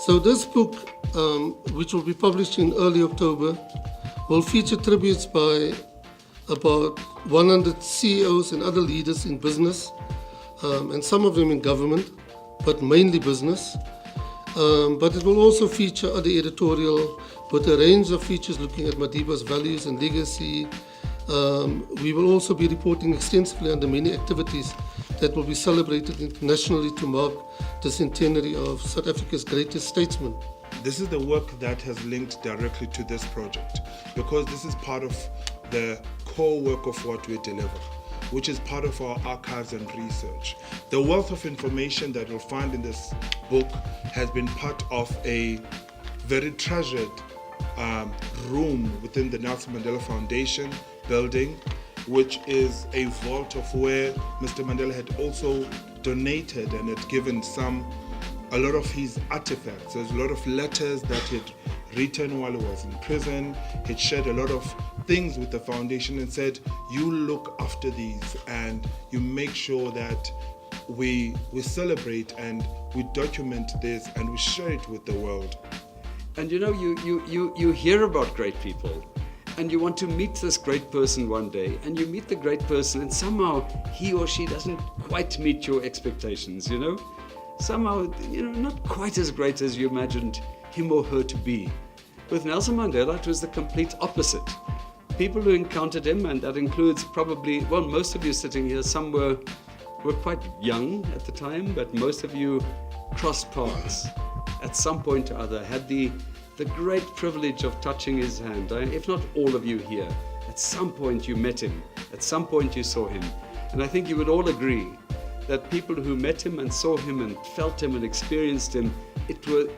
So this book, which will be published in early October, will feature tributes by about 100 CEOs and other leaders in business, and some of them in government, but mainly business. But it will also feature other editorial with a range of features looking at Madiba's values and legacy. We will also be reporting extensively on the many activities that will be celebrated internationally to mark the centenary of South Africa's greatest statesman. This is the work that has linked directly to this project, because this is part of the core work of what we deliver, which is part of our archives and research. The wealth of information that you'll find in this book has been part of a very treasured room within the Nelson Mandela Foundation building, which is a vault of where Mr. Mandela had also donated and had given a lot of his artifacts. There's a lot of letters that he'd written while he was in prison. He'd shared a lot of things with the foundation and said, you look after these and you make sure that we celebrate and we document this and we share it with the world. And you know, you hear about great people and you want to meet this great person one day, and you meet the great person and somehow he or she doesn't quite meet your expectations, you know? Somehow, you know, not quite as great as you imagined him or her to be. With Nelson Mandela, it was the complete opposite. People who encountered him, and that includes probably, well, most of you sitting here, some were quite young at the time, but most of you crossed paths at some point or other, had the great privilege of touching his hand. If not all of you here, at some point you met him, at some point you saw him. And I think you would all agree that people who met him and saw him and felt him and experienced him,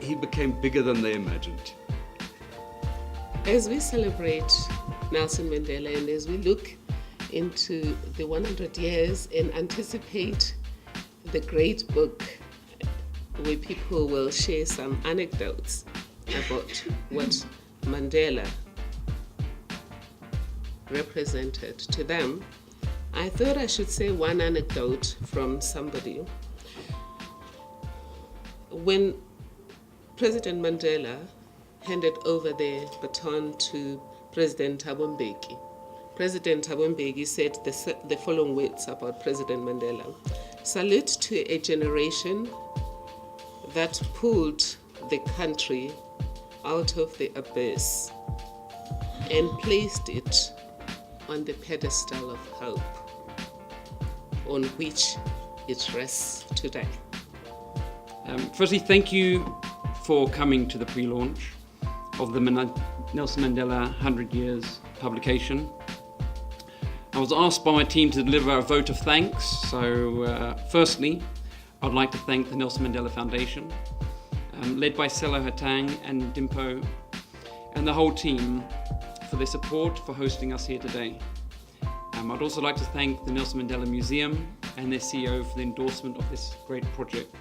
he became bigger than they imagined. As we celebrate Nelson Mandela and as we look into the 100 years and anticipate the great book where people will share some anecdotes about what Mandela represented to them, I thought I should say one anecdote from somebody. When President Mandela handed over the baton to President Thabo Mbeki, President Thabo Mbeki said the following words about President Mandela: "Salute to a generation that pulled the country out of the abyss and placed it on the pedestal of hope on which it rests today." Firstly, thank you for coming to the pre-launch of the Nelson Mandela 100 Years publication. I was asked by my team to deliver a vote of thanks. So firstly, I'd like to thank the Nelson Mandela Foundation, led by Selo Hatang and Dimpo, and the whole team for their support for hosting us here today. I'd also like to thank the Nelson Mandela Museum and their CEO for the endorsement of this great project.